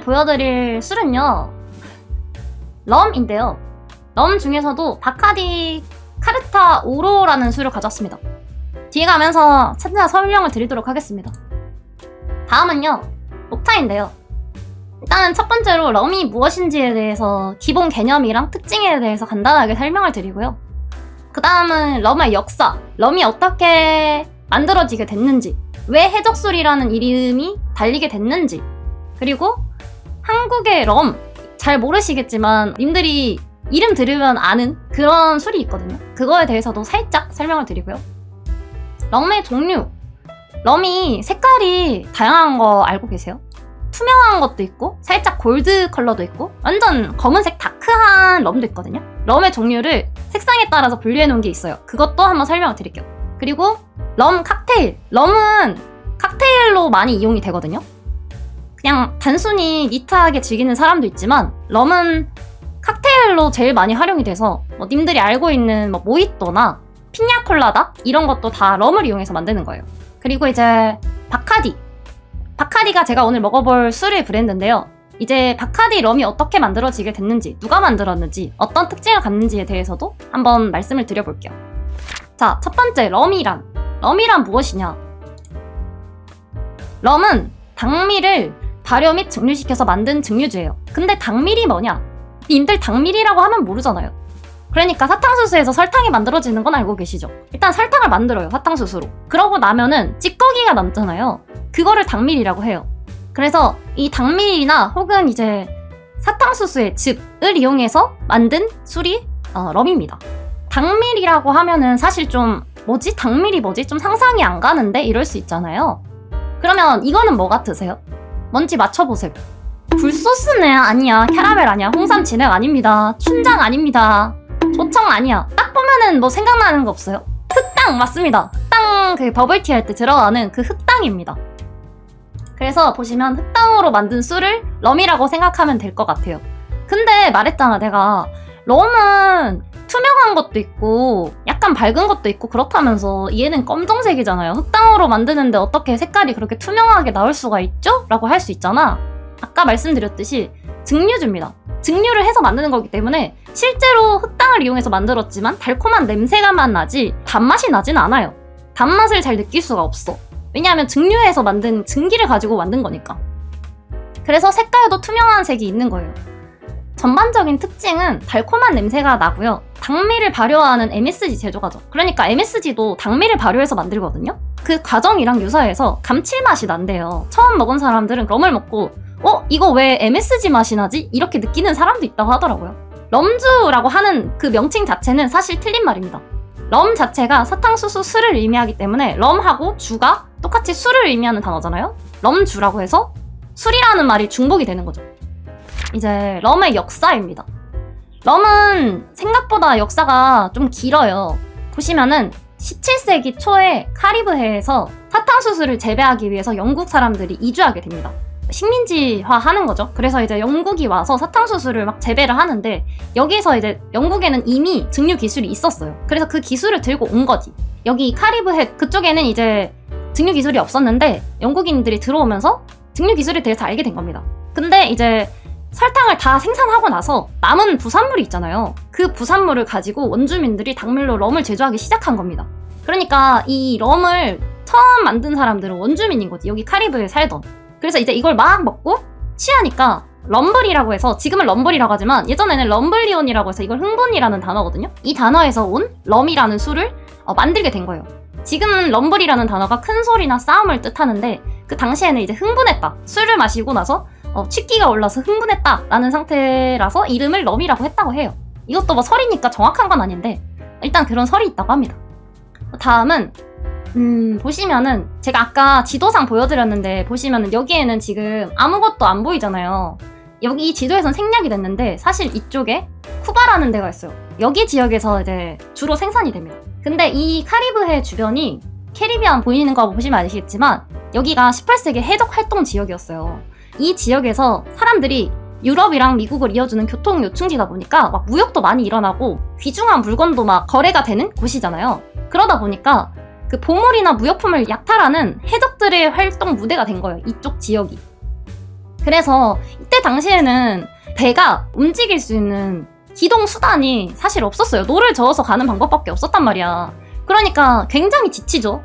보여드릴 술은요, 럼인데요. 럼 중에서도 바카디 카르타 오로라는 술을 가져왔습니다. 뒤에 가면서 차차 설명을 드리도록 하겠습니다. 다음은요, 녹차인데요. 일단은 첫 번째로 럼이 무엇인지에 대해서 기본 개념이랑 특징에 대해서 간단하게 설명을 드리고요. 그 다음은 럼의 역사, 럼이 어떻게 만들어지게 됐는지, 왜 해적술이라는 이름이 달리게 됐는지, 그리고 한국의 럼, 잘 모르시겠지만 님들이 이름 들으면 아는 그런 술이 있거든요. 그거에 대해서도 살짝 설명을 드리고요. 럼의 종류, 럼이 색깔이 다양한 거 알고 계세요? 투명한 것도 있고 살짝 골드 컬러도 있고 완전 검은색 다크한 럼도 있거든요. 럼의 종류를 색상에 따라서 분류해 놓은 게 있어요. 그것도 한번 설명을 드릴게요. 그리고 럼 칵테일, 럼은 칵테일로 많이 이용이 되거든요. 그냥 단순히 니트하게 즐기는 사람도 있지만 럼은 칵테일로 제일 많이 활용이 돼서 님들이 알고 있는 모히또나 피냐콜라다 이런 것도 다 럼을 이용해서 만드는 거예요. 그리고 이제 바카디가 제가 오늘 먹어볼 술의 브랜드인데요. 이제 바카디 럼이 어떻게 만들어지게 됐는지, 누가 만들었는지, 어떤 특징을 갖는지에 대해서도 한번 말씀을 드려볼게요. 자, 첫 번째, 럼이란 무엇이냐? 럼은 당밀을 발효 및 증류시켜서 만든 증류주예요. 근데 당밀이 뭐냐? 님들 당밀이라고 하면 모르잖아요. 그러니까 사탕수수에서 설탕이 만들어지는 건 알고 계시죠? 일단 설탕을 만들어요, 사탕수수로. 그러고 나면은 찌꺼기가 남잖아요. 그거를 당밀이라고 해요. 그래서 이 당밀이나 혹은 이제 사탕수수의 즙을 이용해서 만든 술이 럼입니다. 당밀이라고 하면은 사실 좀 당밀이 뭐지? 좀 상상이 안 가는데? 이럴 수 있잖아요. 그러면 이거는 뭐 같으세요? 뭔지 맞춰보세요. 굴소스네? 아니야. 캐러멜 아니야. 홍삼 진액 아닙니다. 춘장 아닙니다. 조청 아니야. 딱 보면은 뭐 생각나는 거 없어요? 흑당 맞습니다. 흑당 그 버블티 할 때 들어가는 그 흑당입니다. 그래서 보시면 흑당으로 만든 술을 럼이라고 생각하면 될 것 같아요. 근데 말했잖아, 내가 럼은 투명한 것도 있고 약간 밝은 것도 있고 그렇다면서 얘는 검정색이잖아요. 흑당으로 만드는데 어떻게 색깔이 그렇게 투명하게 나올 수가 있죠? 라고 할 수 있잖아. 아까 말씀드렸듯이 증류주입니다. 증류를 해서 만드는 거기 때문에 실제로 흑당을 이용해서 만들었지만 달콤한 냄새가만 나지 단맛이 나진 않아요. 단맛을 잘 느낄 수가 없어. 왜냐하면 증류해서 만든 증기를 가지고 만든 거니까. 그래서 색깔도 투명한 색이 있는 거예요. 전반적인 특징은 달콤한 냄새가 나고요. 당밀을 발효하는 MSG 제조가죠. 그러니까 MSG도 당밀을 발효해서 만들거든요. 그 과정이랑 유사해서 감칠맛이 난대요. 처음 먹은 사람들은 럼을 먹고 이거 왜 MSG 맛이 나지? 이렇게 느끼는 사람도 있다고 하더라고요. 럼주라고 하는 그 명칭 자체는 사실 틀린 말입니다. 럼 자체가 사탕수수 술을 의미하기 때문에 럼하고 주가 똑같이 술을 의미하는 단어잖아요. 럼주라고 해서 술이라는 말이 중복이 되는 거죠. 이제 럼의 역사입니다. 럼은 생각보다 역사가 좀 길어요. 보시면은 17세기 초에 카리브해에서 사탕수수를 재배하기 위해서 영국 사람들이 이주하게 됩니다. 식민지화 하는 거죠. 그래서 이제 영국이 와서 사탕수수를 막 재배를 하는데 여기서 이제 영국에는 이미 증류 기술이 있었어요. 그래서 그 기술을 들고 온 거지. 여기 카리브해 그쪽에는 이제 증류 기술이 없었는데 영국인들이 들어오면서 증류 기술에 대해서 알게 된 겁니다. 근데 이제 설탕을 다 생산하고 나서 남은 부산물이 있잖아요. 그 부산물을 가지고 원주민들이 당밀로 럼을 제조하기 시작한 겁니다. 그러니까 이 럼을 처음 만든 사람들은 원주민인 거지. 여기 카리브해에 살던. 그래서 이제 이걸 막 먹고 취하니까 럼블이라고 해서, 지금은 럼블이라고 하지만 예전에는 럼블리온이라고 해서 이걸 흥분이라는 단어거든요. 이 단어에서 온 럼이라는 술을 만들게 된 거예요. 지금은 럼블이라는 단어가 큰 소리나 싸움을 뜻하는데 그 당시에는 이제 흥분했다. 술을 마시고 나서 취기가 올라서 흥분했다 라는 상태라서 이름을 럼이라고 했다고 해요. 이것도 뭐 설이니까 정확한 건 아닌데 일단 그런 설이 있다고 합니다. 다음은 보시면은 제가 아까 지도상 보여드렸는데 보시면은 여기에는 지금 아무것도 안 보이잖아요. 여기 지도에선 생략이 됐는데 사실 이쪽에 쿠바라는 데가 있어요. 여기 지역에서 이제 주로 생산이 됩니다. 근데 이 카리브해 주변이 캐리비안 보이는 거 보시면 아시겠지만 여기가 18세기 해적 활동 지역이었어요. 이 지역에서 사람들이 유럽이랑 미국을 이어주는 교통 요충지다 보니까 막 무역도 많이 일어나고 귀중한 물건도 막 거래가 되는 곳이잖아요. 그러다 보니까 그 보물이나 무역품을 약탈하는 해적들의 활동 무대가 된 거예요. 이쪽 지역이. 그래서 이때 당시에는 배가 움직일 수 있는 기동 수단이 사실 없었어요. 노를 저어서 가는 방법밖에 없었단 말이야. 그러니까 굉장히 지치죠.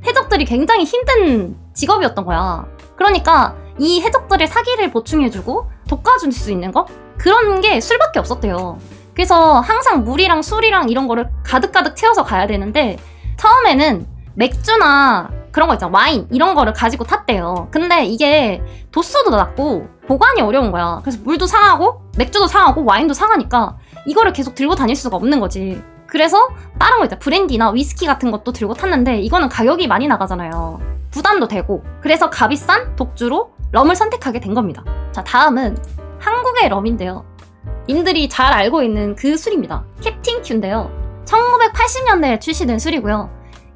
해적들이 굉장히 힘든 직업이었던 거야. 그러니까 이 해적들의 사기를 보충해주고 돋궈줄 수 있는 거? 그런 게 술밖에 없었대요. 그래서 항상 물이랑 술이랑 이런 거를 가득가득 채워서 가야 되는데 처음에는 맥주나 그런 거 있잖아, 와인 이런 거를 가지고 탔대요. 근데 이게 도수도 낮고 보관이 어려운 거야. 그래서 물도 상하고 맥주도 상하고 와인도 상하니까 이거를 계속 들고 다닐 수가 없는 거지. 그래서 다른 거 있잖아, 브랜디나 위스키 같은 것도 들고 탔는데 이거는 가격이 많이 나가잖아요. 부담도 되고. 그래서 값비싼 독주로 럼을 선택하게 된 겁니다. 자, 다음은 한국의 럼인데요. 님들이 잘 알고 있는 그 술입니다. 캡틴 큐인데요. 1980년대에 출시된 술이고요.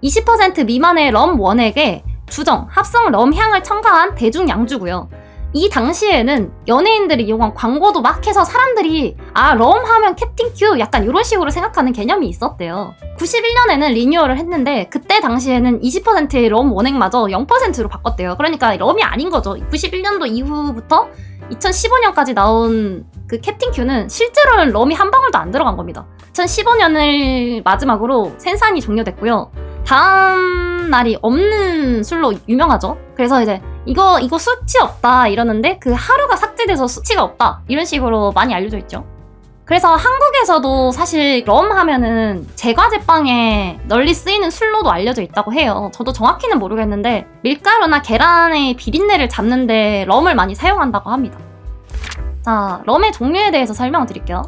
20% 미만의 럼 원액에 주정, 합성 럼 향을 첨가한 대중 양주고요. 이 당시에는 연예인들이 이용한 광고도 막 해서 사람들이 럼 하면 캡틴 큐 약간 이런 식으로 생각하는 개념이 있었대요. 91년에는 리뉴얼을 했는데 그때 당시에는 20%의 럼 원액마저 0%로 바꿨대요. 그러니까 럼이 아닌 거죠. 91년도 이후부터 2015년까지 나온 그 캡틴 큐는 실제로는 럼이 한 방울도 안 들어간 겁니다. 2015년을 마지막으로 생산이 종료됐고요. 다음 날이 없는 술로 유명하죠. 그래서 이제 이거 수치 없다 이러는데 그 하루가 삭제돼서 수치가 없다 이런 식으로 많이 알려져 있죠. 그래서 한국에서도 사실 럼 하면은 제과제빵에 널리 쓰이는 술로도 알려져 있다고 해요. 저도 정확히는 모르겠는데 밀가루나 계란의 비린내를 잡는데 럼을 많이 사용한다고 합니다. 자, 럼의 종류에 대해서 설명을 드릴게요.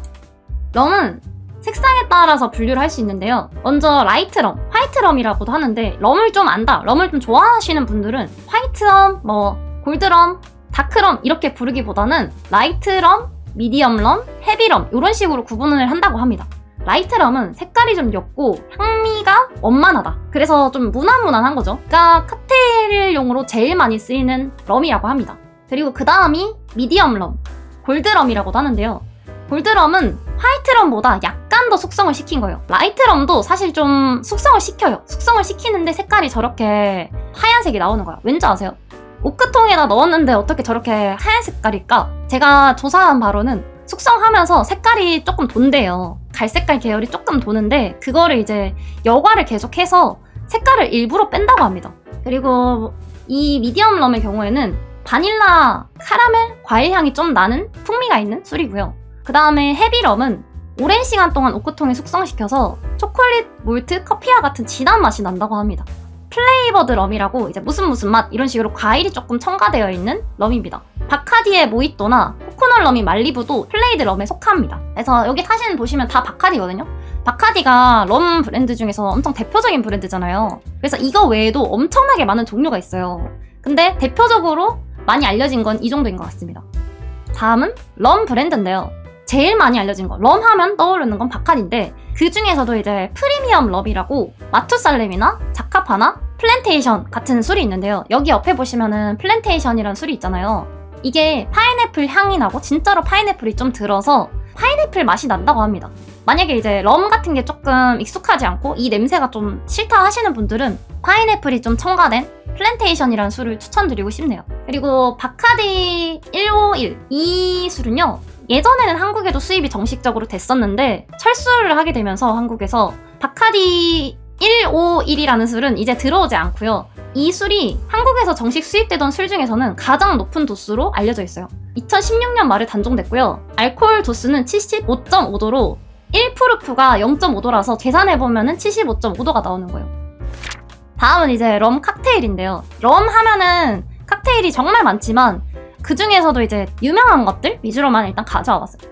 럼은 색상에 따라서 분류를 할 수 있는데요. 먼저 라이트 럼, 화이트 럼이라고도 하는데 럼을 좀 안다, 럼을 좀 좋아하시는 분들은 화이트 럼, 골드 럼, 다크 럼 이렇게 부르기보다는 라이트 럼, 미디엄 럼, 헤비 럼 이런 식으로 구분을 한다고 합니다. 라이트 럼은 색깔이 좀 옅고 향미가 원만하다. 그래서 좀 무난무난한 거죠. 그러니까 칵테일용으로 제일 많이 쓰이는 럼이라고 합니다. 그리고 그 다음이 미디엄 럼, 골드 럼이라고도 하는데요. 골드 럼은 화이트 럼보다 약간 더 숙성을 시킨 거예요. 라이트 럼도 사실 좀 숙성을 시켜요. 숙성을 시키는데 색깔이 저렇게 하얀색이 나오는 거야. 왠지 아세요? 오크통에다 넣었는데 어떻게 저렇게 하얀 색깔일까? 제가 조사한 바로는 숙성하면서 색깔이 조금 돈대요. 갈색깔 계열이 조금 도는데 그거를 이제 여과를 계속해서 색깔을 일부러 뺀다고 합니다. 그리고 이 미디엄 럼의 경우에는 바닐라, 카라멜, 과일 향이 좀 나는 풍미가 있는 술이고요. 그 다음에 헤비럼은 오랜 시간 동안 오크통에 숙성시켜서 초콜릿, 몰트, 커피와 같은 진한 맛이 난다고 합니다. 플레이버드 럼이라고 이제 무슨 맛 이런 식으로 과일이 조금 첨가되어 있는 럼입니다. 바카디의 모히또나 코코넛 럼이 말리부도 플레이드 럼에 속합니다. 그래서 여기 사진 보시면 다 바카디거든요. 바카디가 럼 브랜드 중에서 엄청 대표적인 브랜드잖아요. 그래서 이거 외에도 엄청나게 많은 종류가 있어요. 근데 대표적으로 많이 알려진 건 이 정도인 것 같습니다. 다음은 럼 브랜드인데요. 제일 많이 알려진 거, 럼 하면 떠오르는 건 바카디인데 그 중에서도 이제 프리미엄 럼이라고 마투살렘이나 자카파나 플랜테이션 같은 술이 있는데요. 여기 옆에 보시면은 플랜테이션이라는 술이 있잖아요. 이게 파인애플 향이 나고 진짜로 파인애플이 좀 들어서 파인애플 맛이 난다고 합니다. 만약에 이제 럼 같은 게 조금 익숙하지 않고 이 냄새가 좀 싫다 하시는 분들은 파인애플이 좀 첨가된 플랜테이션이라는 술을 추천드리고 싶네요. 그리고 바카디 151 이 술은요, 예전에는 한국에도 수입이 정식적으로 됐었는데 철수를 하게 되면서 한국에서 바카디 151이라는 술은 이제 들어오지 않고요. 이 술이 한국에서 정식 수입되던 술 중에서는 가장 높은 도수로 알려져 있어요. 2016년 말에 단종됐고요. 알코올 도수는 75.5도로 1프루프가 0.5도라서 계산해보면 75.5도가 나오는 거예요. 다음은 이제 럼 칵테일인데요. 럼 하면은 칵테일이 정말 많지만 그 중에서도 이제 유명한 것들 위주로만 일단 가져와 봤어요.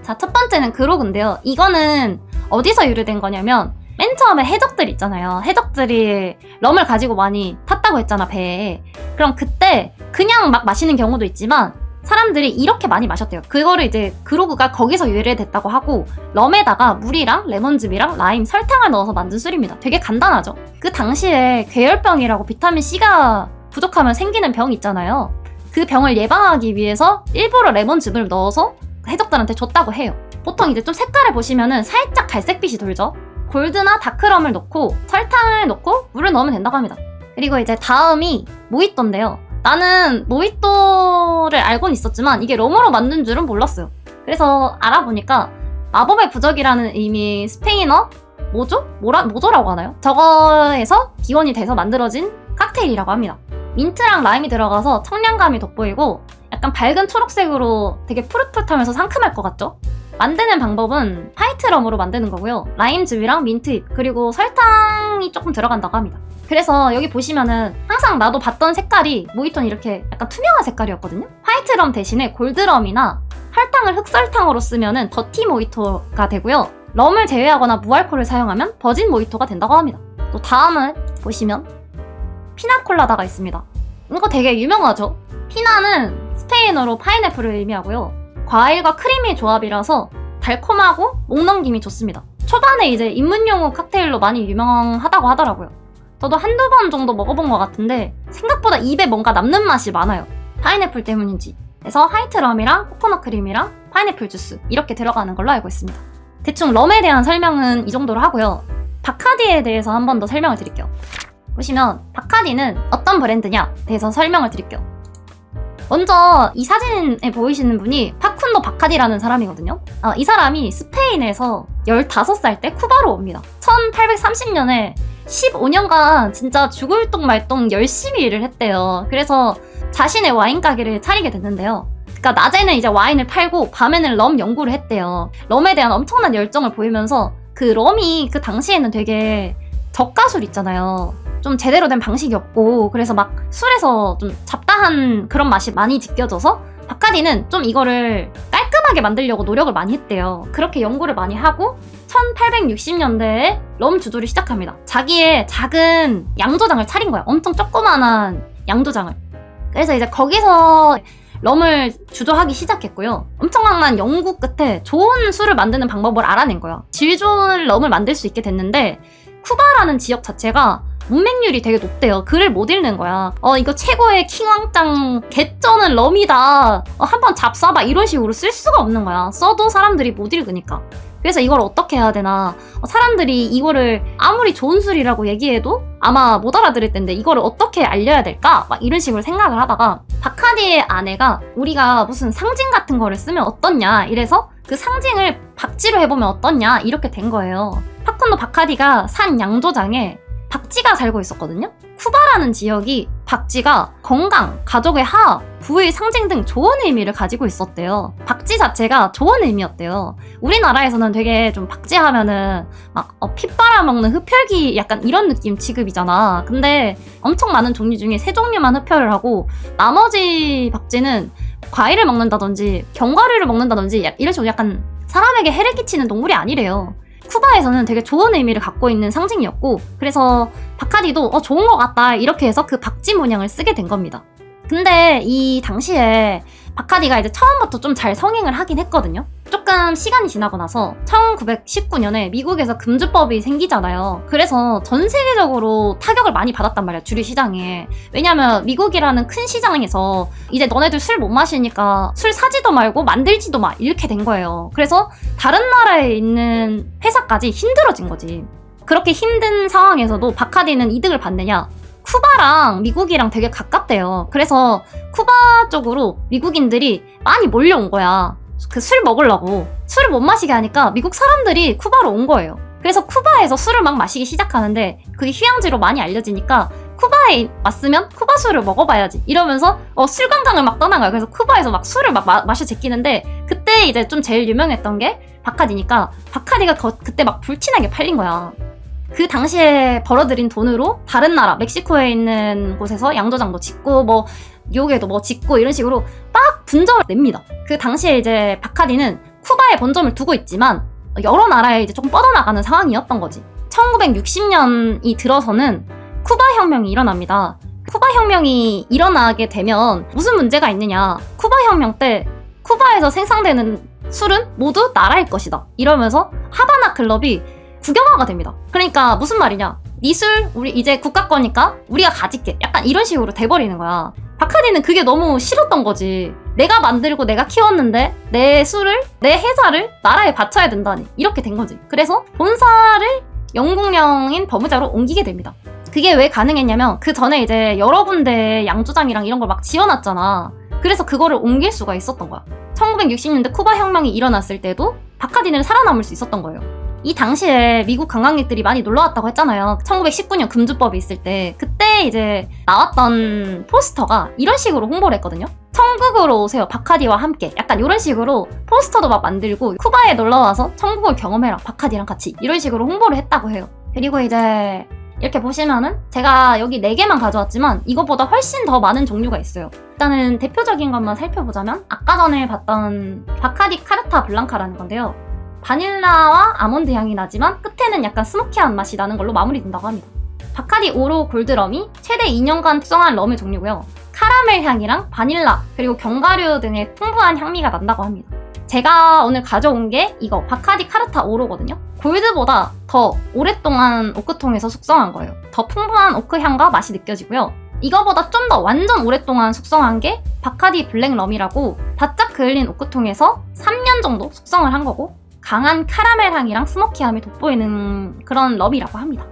자, 첫 번째는 그로그인데요. 이거는 어디서 유래된 거냐면 맨 처음에 해적들 있잖아요. 해적들이 럼을 가지고 많이 탔다고 했잖아, 배에. 그럼 그때 그냥 막 마시는 경우도 있지만 사람들이 이렇게 많이 마셨대요. 그거를 이제 그로그가 거기서 유래됐다고 하고 럼에다가 물이랑 레몬즙이랑 라임, 설탕을 넣어서 만든 술입니다. 되게 간단하죠. 그 당시에 괴혈병이라고 비타민C가 부족하면 생기는 병이 있잖아요. 그 병을 예방하기 위해서 일부러 레몬즙을 넣어서 해적들한테 줬다고 해요. 보통 이제 좀 색깔을 보시면은 살짝 갈색빛이 돌죠. 골드나 다크럼을 넣고 설탕을 넣고 물을 넣으면 된다고 합니다. 그리고 이제 다음이 모히또인데요. 나는 모히또를 알고는 있었지만 이게 럼으로 만든 줄은 몰랐어요. 그래서 알아보니까 마법의 부적이라는 의미 스페인어 모조라고 하나요? 저거에서 기원이 돼서 만들어진 칵테일이라고 합니다. 민트랑 라임이 들어가서 청량감이 돋보이고 약간 밝은 초록색으로 되게 푸릇푸릇하면서 상큼할 것 같죠? 만드는 방법은 화이트 럼으로 만드는 거고요. 라임즙이랑 민트잎 그리고 설탕이 조금 들어간다고 합니다. 그래서 여기 보시면은 항상 나도 봤던 색깔이 모히또는 이렇게 약간 투명한 색깔이었거든요. 화이트 럼 대신에 골드럼이나 설탕을 흑설탕으로 쓰면은 더티 모히또가 되고요. 럼을 제외하거나 무알콜을 사용하면 버진 모히또가 된다고 합니다. 또 다음은 보시면 피나콜라다가 있습니다. 이거 되게 유명하죠? 피나는 스페인어로 파인애플을 의미하고요. 과일과 크림의 조합이라서 달콤하고 목 넘김이 좋습니다. 초반에 이제 입문용후 칵테일로 많이 유명하다고 하더라고요. 저도 한두 번 정도 먹어본 것 같은데 생각보다 입에 뭔가 남는 맛이 많아요. 파인애플 때문인지. 그래서 화이트 럼이랑 코코넛 크림이랑 파인애플 주스 이렇게 들어가는 걸로 알고 있습니다. 대충 럼에 대한 설명은 이 정도로 하고요. 바카디에 대해서 한 번 더 설명을 드릴게요. 보시면 바카디는 어떤 브랜드냐 대해서 설명을 드릴게요. 먼저 이 사진에 보이시는 분이 파쿤도 바카디라는 사람이거든요. 이 사람이 스페인에서 15살 때 쿠바로 옵니다. 1830년에 15년간 진짜 죽을 똥 말똥 열심히 일을 했대요. 그래서 자신의 와인 가게를 차리게 됐는데요. 그러니까 낮에는 이제 와인을 팔고 밤에는 럼 연구를 했대요. 럼에 대한 엄청난 열정을 보이면서 그 럼이 그 당시에는 되게 저가술 있잖아요. 좀 제대로 된 방식이 없고 그래서 막 술에서 좀 잡다한 그런 맛이 많이 느껴져서 바카디는 좀 이거를 깔끔하게 만들려고 노력을 많이 했대요. 그렇게 연구를 많이 하고 1860년대에 럼 주조를 시작합니다. 자기의 작은 양조장을 차린 거야. 엄청 조그만한 양조장을. 그래서 이제 거기서 럼을 주조하기 시작했고요. 엄청난 연구 끝에 좋은 술을 만드는 방법을 알아낸 거야. 질 좋은 럼을 만들 수 있게 됐는데 쿠바라는 지역 자체가 문맹률이 되게 높대요. 글을 못 읽는 거야. 이거 최고의 킹왕짱 개쩌는 럼이다. 한번 잡숴봐 이런 식으로 쓸 수가 없는 거야. 써도 사람들이 못 읽으니까. 그래서 이걸 어떻게 해야 되나. 사람들이 이거를 아무리 좋은 술이라고 얘기해도 아마 못 알아들을 텐데 이거를 어떻게 알려야 될까? 막 이런 식으로 생각을 하다가 바카디의 아내가 우리가 무슨 상징 같은 거를 쓰면 어떻냐 이래서 그 상징을 박쥐로 해보면 어떻냐 이렇게 된 거예요. 파쿤도 바카디가 산 양조장에 박쥐가 살고 있었거든요. 쿠바라는 지역이 박쥐가 건강, 가족의 화합, 부의 상징 등 좋은 의미를 가지고 있었대요. 박쥐 자체가 좋은 의미였대요. 우리나라에서는 되게 좀 박쥐 하면은 막 피 빨아먹는 흡혈귀 약간 이런 느낌 취급이잖아. 근데 엄청 많은 종류 중에 3종류만 흡혈을 하고 나머지 박쥐는 과일을 먹는다든지 견과류를 먹는다든지 이런 식으로 약간 사람에게 해를 끼치는 동물이 아니래요. 쿠바에서는 되게 좋은 의미를 갖고 있는 상징이었고 그래서 바카디도 좋은 것 같다 이렇게 해서 그 박쥐 문양을 쓰게 된 겁니다. 근데 이 당시에 바카디가 이제 처음부터 좀 잘 성행을 하긴 했거든요. 조금 시간이 지나고 나서 1919년에 미국에서 금주법이 생기잖아요. 그래서 전 세계적으로 타격을 많이 받았단 말이야, 주류 시장에. 왜냐면 미국이라는 큰 시장에서 이제 너네들 술 못 마시니까 술 사지도 말고 만들지도 마 이렇게 된 거예요. 그래서 다른 나라에 있는 회사까지 힘들어진 거지. 그렇게 힘든 상황에서도 바카디는 이득을 받느냐? 쿠바랑 미국이랑 되게 가깝대요. 그래서 쿠바 쪽으로 미국인들이 많이 몰려온 거야. 그 술 먹으려고. 술을 못 마시게 하니까 미국 사람들이 쿠바로 온 거예요. 그래서 쿠바에서 술을 막 마시기 시작하는데 그게 휴양지로 많이 알려지니까 쿠바에 왔으면 쿠바 술을 먹어봐야지 이러면서 술 관광을 막 떠난 거야. 그래서 쿠바에서 막 술을 막 마셔 제끼는데 그때 이제 좀 제일 유명했던 게 바카디니까 바카디가 그때 막 불티나게 팔린 거야. 그 당시에 벌어들인 돈으로 다른 나라 멕시코에 있는 곳에서 양조장도 짓고 뭐 뉴욕에도 뭐 짓고 이런 식으로 막 분점을 냅니다. 그 당시에 이제 바카디는 쿠바에 본점을 두고 있지만 여러 나라에 이제 조금 뻗어나가는 상황이었던 거지. 1960년이 들어서는 쿠바 혁명이 일어납니다. 쿠바 혁명이 일어나게 되면 무슨 문제가 있느냐. 쿠바 혁명 때 쿠바에서 생산되는 술은 모두 나라의 것이다. 이러면서 하바나 클럽이 국영화가 됩니다. 그러니까 무슨 말이냐. 네 술 우리 이제 국가 거니까 우리가 가질게. 약간 이런 식으로 돼버리는 거야. 바카디는 그게 너무 싫었던 거지. 내가 만들고 내가 키웠는데 내 술을 내 회사를 나라에 바쳐야 된다니. 이렇게 된 거지. 그래서 본사를 영국령인 버무자로 옮기게 됩니다. 그게 왜 가능했냐면 그 전에 이제 여러 군데 양조장이랑 이런 걸 막 지어놨잖아. 그래서 그거를 옮길 수가 있었던 거야. 1960년대 쿠바 혁명이 일어났을 때도 바카디는 살아남을 수 있었던 거예요. 이 당시에 미국 관광객들이 많이 놀러왔다고 했잖아요. 1919년 금주법이 있을 때 그때 이제 나왔던 포스터가 이런 식으로 홍보를 했거든요. 천국으로 오세요 바카디와 함께, 약간 이런 식으로 포스터도 막 만들고 쿠바에 놀러와서 천국을 경험해라 바카디랑 같이, 이런 식으로 홍보를 했다고 해요. 그리고 이제 이렇게 보시면은 제가 여기 4개만 가져왔지만 이거보다 훨씬 더 많은 종류가 있어요. 일단은 대표적인 것만 살펴보자면 아까 전에 봤던 바카디 카르타 블랑카라는 건데요. 바닐라와 아몬드 향이 나지만 끝에는 약간 스모키한 맛이 나는 걸로 마무리된다고 합니다. 바카디 오로 골드럼이 최대 2년간 숙성한 럼의 종류고요. 카라멜 향이랑 바닐라 그리고 견과류 등의 풍부한 향미가 난다고 합니다. 제가 오늘 가져온 게 이거 바카디 카르타 오로거든요. 골드보다 더 오랫동안 오크통에서 숙성한 거예요. 더 풍부한 오크 향과 맛이 느껴지고요. 이거보다 좀 더 완전 오랫동안 숙성한 게 바카디 블랙 럼이라고 바짝 그을린 오크통에서 3년 정도 숙성을 한 거고, 강한 카라멜 향이랑 스모키함이 돋보이는 그런 럼이라고 합니다.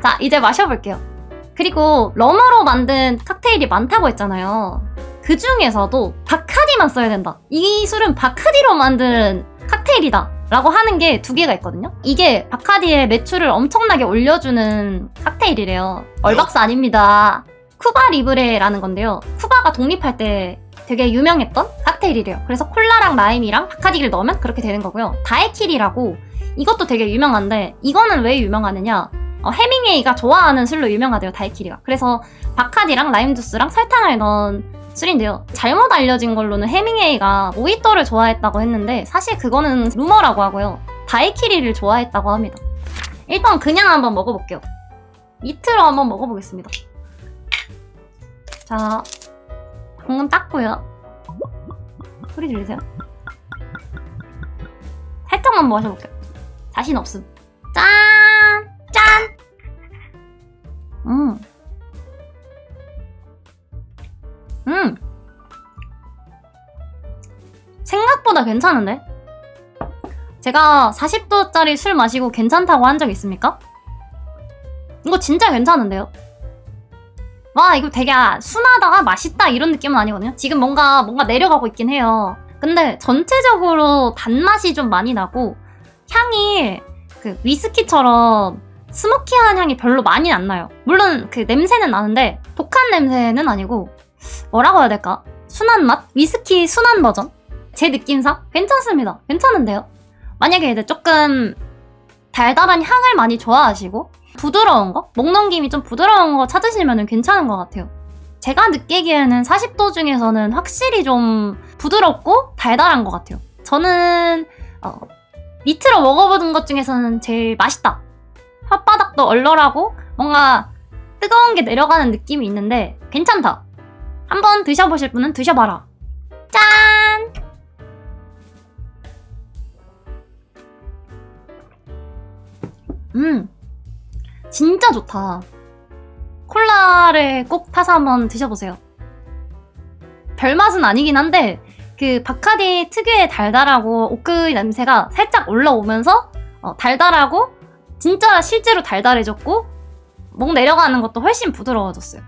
자, 이제 마셔볼게요. 그리고 럼으로 만든 칵테일이 많다고 했잖아요. 그 중에서도 바카디만 써야 된다. 이 술은 바카디로 만든 칵테일이다 라고 하는 게 2개가 있거든요. 이게 바카디의 매출을 엄청나게 올려주는 칵테일이래요. 얼박사 아닙니다. 쿠바 리브레라는 건데요. 쿠바가 독립할 때 되게 유명했던 칵테일이래요. 그래서 콜라랑 라임이랑 바카디를 넣으면 그렇게 되는 거고요. 다에킬이라고, 이것도 되게 유명한데 이거는 왜 유명하느냐, 해밍웨이가 좋아하는 술로 유명하대요, 다이키리가. 그래서 바카디랑 라임 주스랑 설탕을 넣은 술인데요. 잘못 알려진 걸로는 해밍웨이가 모히또를 좋아했다고 했는데 사실 그거는 루머라고 하고요. 다이키리를 좋아했다고 합니다. 일단 그냥 한번 먹어볼게요. 밑으로 한번 먹어보겠습니다. 자, 방금 땄고요. 소리 들리세요? 살짝만 마셔볼게요. 자신 없음. 짠! 짠! 생각보다 괜찮은데? 제가 40도짜리 술 마시고 괜찮다고 한 적 있습니까? 이거 진짜 괜찮은데요? 와, 이거 되게 순하다, 맛있다 이런 느낌은 아니거든요? 지금 뭔가 내려가고 있긴 해요. 근데 전체적으로 단맛이 좀 많이 나고 향이 그 위스키처럼 스모키한 향이 별로 많이 안 나요. 물론 그 냄새는 나는데 독한 냄새는 아니고, 뭐라고 해야 될까? 순한 맛? 위스키 순한 버전? 제 느낌상 괜찮습니다. 괜찮은데요? 만약에 이제 조금 달달한 향을 많이 좋아하시고 부드러운 거? 목 넘김이 좀 부드러운 거 찾으시면 괜찮은 것 같아요. 제가 느끼기에는 40도 중에서는 확실히 좀 부드럽고 달달한 것 같아요. 저는 밑으로 먹어보는 것 중에서는 제일 맛있다. 혓바닥도 얼얼하고 뭔가 뜨거운 게 내려가는 느낌이 있는데 괜찮다. 한번 드셔보실 분은 드셔봐라. 짠! 진짜 좋다. 콜라를 꼭 타서 한번 드셔보세요. 별맛은 아니긴 한데 그 바카디 특유의 달달하고 오크 냄새가 살짝 올라오면서 달달하고 진짜 실제로 달달해졌고 목 내려가는 것도 훨씬 부드러워졌어요.